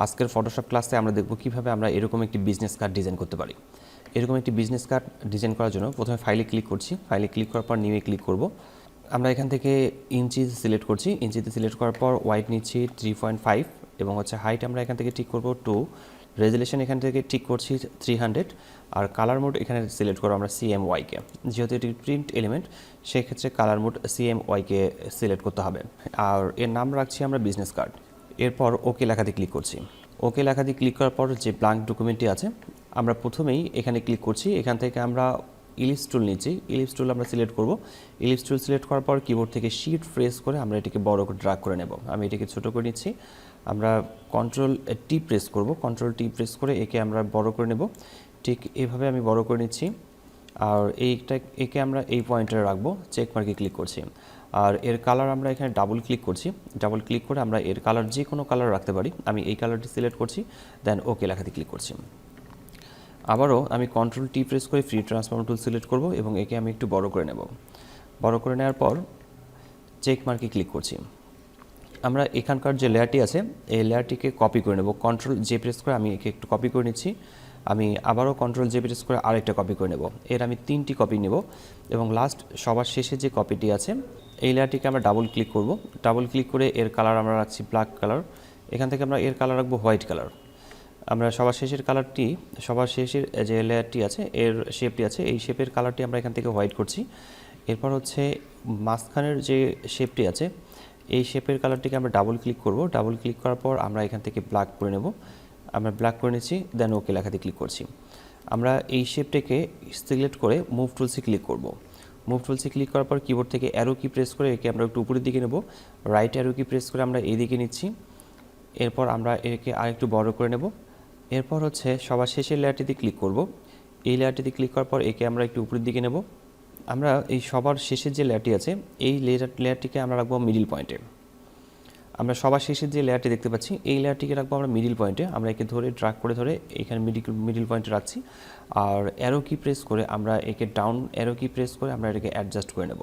আজকের ফটোশপ ক্লাসে আমরা দেখব কিভাবে আমরা এরকম একটি বিজনেস কার্ড ডিজাইন করতে পারি। এরকম একটি বিজনেস কার্ড ডিজাইন করার জন্য প্রথমে ফাইলে ক্লিক করছি, ফাইলে ক্লিক করার পর নিউয়ে ক্লিক করব। আমরা এখান থেকে ইঞ্চি সিলেক্ট করছি, ইঞ্চিতে সিলেক্ট করার পর ওয়াইড নিচ্ছি 3.5 এবং হাইট আমরা এখান থেকে ঠিক করব 2, রেজুলেশন এখান থেকে ঠিক করছি 300 আর কালার মোড এখানে সিলেক্ট করব আমরা CMYকে। যেহেতু এটি প্রিন্ট এলিমেন্ট সেক্ষেত্রে কালার মোড CMYকে সিলেক্ট করতে হবে আর এর নাম রাখছি আমরা বিজনেস কার্ড। এরপর ওকে লেখাতে ক্লিক করছি। ওকে লেখাতে ক্লিক করার পর যে ব্ল্যাঙ্ক ডকুমেন্টটি আছে আমরা প্রথমেই এখানে ক্লিক করছি। এখান থেকে আমরা ইলিপস টুল নিচ্ছি, ইলিপস টুল আমরা সিলেক্ট করব। ইলিপস টুল সিলেক্ট করার পর কিবোর্ড থেকে শিফট প্রেস করে আমরা এটাকে বড় করে ড্র্যাগ করে নেব। আমি এটাকে ছোট করে নিচ্ছি। আমরা কন্ট্রোল-T প্রেস করব, কন্ট্রোল-T প্রেস করে একে আমরা বড় করে নেব। ঠিক এইভাবে আমি বড় করে নিচ্ছি আর একে আমরা এই পয়েন্টে রাখবো। চেক মার্কে ক্লিক করছি আর এর কালার আমরা এখানে ডাবল ক্লিক করছি। ডাবল ক্লিক করে আমরা এর কালার যে কোনো কালার রাখতে পারি। আমি এই কালারটি সিলেক্ট করছি, দেন ওকে লেখাতে ক্লিক করছি। আবারও আমি কন্ট্রোল-T প্রেস করে ফ্রি ট্রান্সফর্ম টুল সিলেক্ট করব এবং একে আমি একটু বড় করে নেব। বড় করে নেওয়ার পর চেক মার্কে ক্লিক করছি। আমরা এখানকার যে লেয়ারটি আছে এই লেয়ারটিকে কপি করে নেব। কন্ট্রোল-J প্রেস করে আমি একে একটু কপি করে নিচ্ছি। আমি আবারও কন্ট্রোল-J প্রেস করে আরেকটা কপি করে নেব। এর আমি 3টি কপি নেব এবং লাস্ট সবার শেষে যে কপিটি আছে এই লেয়ারটিকে আমরা ডাবল ক্লিক করব। ডাবল ক্লিক করে এর কালার আমরা রাখছি ব্ল্যাক কালার। এখান থেকে আমরা এর কালার রাখবো হোয়াইট কালার। আমরা সবার শেষের কালারটি, সবার শেষের যে লেয়ারটি আছে এর শেপটি আছে এই শেপের কালারটি আমরা এখান থেকে হোয়াইট করছি। এরপর মাঝখানের যে শেপটি আছে এই শেপের কালারটিকে আমরা ডাবল ক্লিক করব। ডাবল ক্লিক করার পর আমরা এখান থেকে ব্ল্যাক করে নেব। আমরা ব্ল্যাক করে নিচ্ছি, দেন ওকে লেখাতে ক্লিক করছি। আমরা এই শেপটাকে সিলেক্ট করে মুভ টুলসে ক্লিক করব। মুভ টুলসে ক্লিক করার পর কিবোর্ড থেকে অ্যারো কি প্রেস করে একে আমরা একটু উপরের দিকে নেব। রাইট অ্যারো কি প্রেস করে আমরা এই দিকে নিচ্ছি। এরপর আমরা একে আরেকটু বড় করে নেব। এরপর সবার শেষের লেয়ারটিতে ক্লিক করব। এই লেয়ারটিতে ক্লিক করার পর একে আমরা একটু উপরের দিকে নেব। আমরা এই সবার শেষের যে লেয়ারটি আছে এই লেয়ারটিকে আমরা রাখবো মিডিল পয়েন্টে। আমরা সবার শেষের যে লেয়ারটি দেখতে পাচ্ছি এই লেয়ারটিকে রাখবো আমরা মিডিল পয়েন্টে। আমরা একে ধরে ড্র্যাগ করে ধরে এখানে মিডিল পয়েন্টে রাখছি আর অ্যারো কি প্রেস করে আমরা একে ডাউন অ্যারো কি প্রেস করে আমরা এটাকে অ্যাডজাস্ট করে নেব।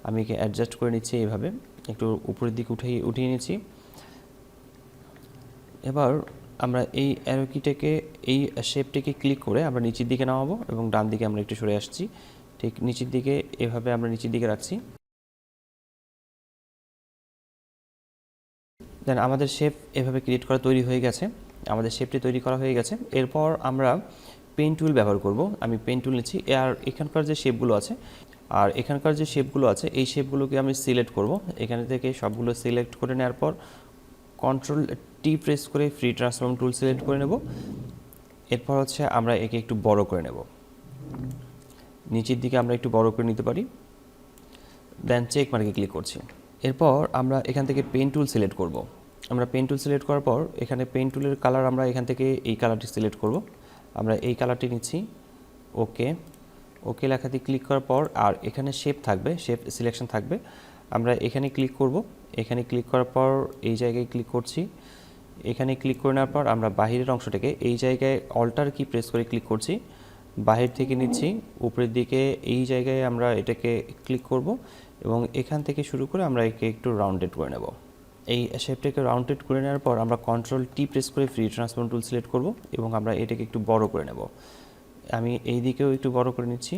আমি একে অ্যাডজাস্ট করে নিচ্ছি, এইভাবে একটু উপরের দিকে উঠিয়ে নিচ্ছি। এবার আমরা এই অ্যারো কিটাকে এই শেপটিকে ক্লিক করে আমরা নিচের দিকে নামাবো এবং ডান দিকে আমরা একটু সরে আসছি। ঠিক নিচের দিকে এভাবে আমরা নিচের দিকে রাখছি। দেন আমাদের শেপ এভাবে ক্রিয়েট করা তৈরি হয়ে গেছে। আমাদের শেপটি তৈরি করা হয়ে গেছে। এরপর আমরা পেন টুল ব্যবহার করব। আমি পেন টুল নিচ্ছি আর এখানকার যে শেপগুলো আছে এই শেপগুলোকে আমি সিলেক্ট করব। এখানে থেকে সবগুলো সিলেক্ট করে নেওয়ার পর কন্ট্রোল-T প্রেস করে ফ্রি ট্রান্সফর্ম টুল সিলেক্ট করে নেব। এরপর আমরা একে একটু বড় করে নেব। নিচের দিকে আমরা একটু বড় করে নিতে পারি। দেন চেক মার্কে ক্লিক করছি। এরপর আমরা এখান থেকে পেন টুল সিলেক্ট করব। আমরা পেন টুল সিলেক্ট করার পর এখানে পেন টুলের কালার আমরা এখান থেকে এই কালারটি সিলেক্ট করব। আমরা এই কালারটি নিচ্ছি। ওকে লেখাতে ক্লিক করার পর আর এখানে শেপ সিলেকশন থাকবে। আমরা এখানে ক্লিক করব। এখানে ক্লিক করার পর এই জায়গায় ক্লিক করছি। এখানে ক্লিক করে নেওয়ার পর আমরা বাহিরের অংশটাকে এই জায়গায় অল্টার কি প্রেস করে ক্লিক করছি। বাহির থেকে নিচ্ছি উপরের দিকে এই জায়গায় আমরা এটাকে ক্লিক করব এবং এখান থেকে শুরু করে আমরা একে একটু রাউন্ডেড করে নেব। এই শেপটাকে রাউন্ডেড করে নেওয়ার পর আমরা কন্ট্রোল-T প্রেস করে ফ্রি ট্রান্সফর্ম টুল সিলেক্ট করব এবং আমরা এটাকে একটু বড় করে নেব। আমি এই দিকেও একটু বড় করে নিচ্ছি।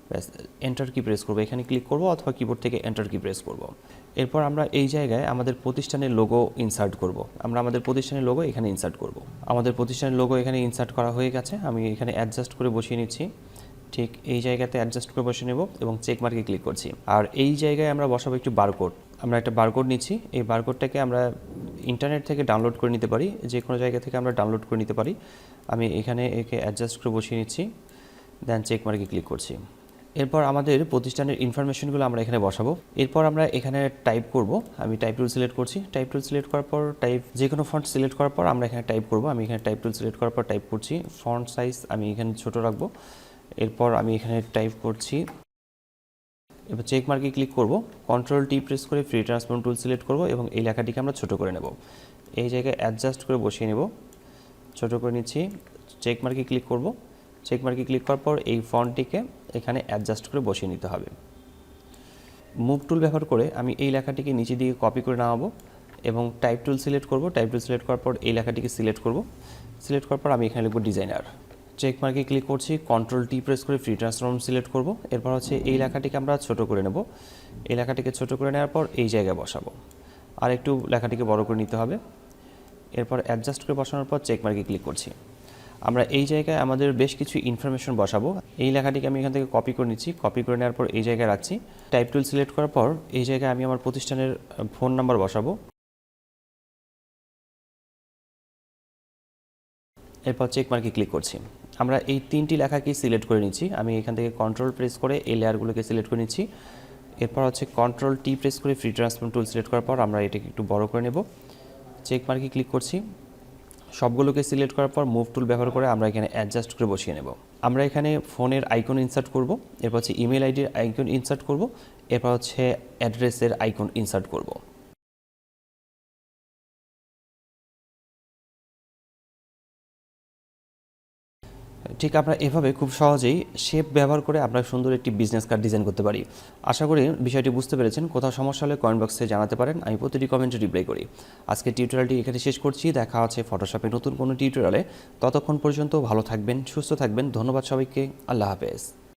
ব্যাস, এন্টার কি প্রেস করব। এখানে ক্লিক করব অথবা কিবোর্ড থেকে এন্টার কি প্রেস করব। এরপর আমরা এই জায়গায় আমাদের প্রতিষ্ঠানের লোগো ইনসার্ট করব। আমরা আমাদের প্রতিষ্ঠানের লোগো এখানে ইনসার্ট করব। আমাদের প্রতিষ্ঠানের লোগো এখানে ইনসার্ট করা হয়ে গেছে। আমি এখানে অ্যাডজাস্ট করে বসিয়ে নিচ্ছি। ঠিক এই জায়গাতে অ্যাডজাস্ট করে বসিয়ে নেব এবং চেক মার্কে ক্লিক করছি। আর এই জায়গায় আমরা বসাবো একটু বারকোড। আমরা একটা বারকোড নিচ্ছি। এই বারকোডটাকে আমরা ইন্টারনেট থেকে ডাউনলোড করে নিতে পারি, যে কোনো জায়গা থেকে আমরা ডাউনলোড করে নিতে পারি। আমি এখানে একে অ্যাডজাস্ট করে বসিয়ে নিচ্ছি, দেন চেক মার্কে ক্লিক করছি। এরপর আমাদের প্রতিষ্ঠানের ইনফরমেশনগুলো আমরা এখানে বসাবো। এরপর আমরা এখানে টাইপ করব। আমি টাইপ টুল সিলেক্ট করছি। টাইপ টুল সিলেক্ট করার পর যে কোনো ফন্ট সিলেক্ট করার পর আমরা এখানে টাইপ করব। আমি এখানে টাইপ টুল সিলেক্ট করার পর টাইপ করছি। ফন্ট সাইজ আমি এখানে ছোট রাখবো। এরপর আমি এখানে টাইপ করছি। এবার চেক মার্কে ক্লিক করব। কন্ট্রোল-T প্রেস করে ফ্রি ট্রান্সফর্ম টুল সিলেক্ট করব এবং এই লেখাটিকে আমরা ছোট করে নেব। এই জায়গায় অ্যাডজাস্ট করে বসিয়ে নেব, ছোট করে নিচ্ছি। চেক মার্কে ক্লিক করব। চেক মার্কে ক্লিক করার পর এই ফন্টটিকে এখানে অ্যাডজাস্ট করে বসিয়ে নিতে হবে। মুভ টুল ব্যবহার করে আমি এই লেখাটিকে নিচে দিকে কপি করে নামাবো এবং টাইপ টুল সিলেক্ট করব। টাইপ টুল সিলেক্ট করার পর এই লেখাটিকে সিলেক্ট করব। সিলেক্ট করার পর আমি এখানে লিখব ডিজাইনার। চেক মার্কে ক্লিক করছি, কন্ট্রোল টি প্রেস করে ফ্রি ট্রান্সফর্ম সিলেক্ট করব। এরপর হচ্ছে এই লেখাটিকে আমরা ছোট করে নেব। এই লেখাটিকে ছোট করে নেওয়ার পর এই জায়গায় বসাবো। আর একটু লেখাটিকে বড় করে নিতে হবে। এরপর অ্যাডজাস্ট করে বসানোর পর চেক মার্কে ক্লিক করছি। আমরা এই জায়গায় আমাদের বেশ কিছু ইনফরমেশন বসাবো। এই লেখাটিকে আমি এখান থেকে কপি করে নিচ্ছি। কপি করে নেওয়ার পর এই জায়গায় রাখছি। টাইপ টুল সিলেক্ট করার পর এই জায়গায় আমি আমার প্রতিষ্ঠানের ফোন নাম্বার বসাবো। এরপর চেক মার্কে ক্লিক করছি। আমরা এই 3টি লেখাকে সিলেক্ট করে নিচ্ছি। আমি এখান থেকে কন্ট্রোল প্রেস করে এই লেয়ারগুলোকে সিলেক্ট করে নিচ্ছি। এরপর হচ্ছে কন্ট্রোল টি প্রেস করে ফ্রি ট্রান্সফর্ম টুল সিলেক্ট করার পর আমরা এটাকে একটু বড় করে নেব। চেক মার্কে ক্লিক করছি। সবগুলোকে সিলেক্ট করার পর মুভ টুল ব্যবহার করে আমরা এখানে অ্যাডজাস্ট করে বসিয়ে নেব। আমরা এখানে ফোনের আইকন ইনসার্ট করব। এরপর হচ্ছে ইমেল আইডির আইকন ইনসার্ট করব। এরপর হচ্ছে অ্যাড্রেসের আইকন ইনসার্ট করব। ঠিক আমরা এভাবে খুব সহজেই শেপ ব্যবহার করে আমরা সুন্দর একটি বিজনেস কার্ড ডিজাইন করতে পারি। আশা করি বিষয়টি বুঝতে পেরেছেন। কোথাও সমস্যা হলে কমেন্ট বক্সে জানাতে পারেন, আমি প্রতিটি কমেন্টে রিপ্লাই করি। আজকে টিউটোরিয়ালটি এখানে শেষ করছি। দেখা হচ্ছে ফটোশপে নতুন কোনো টিউটোরিয়ালে। ততক্ষণ পর্যন্ত ভালো থাকবেন, সুস্থ থাকবেন। ধন্যবাদ সবাইকে। আল্লাহ হাফেজ।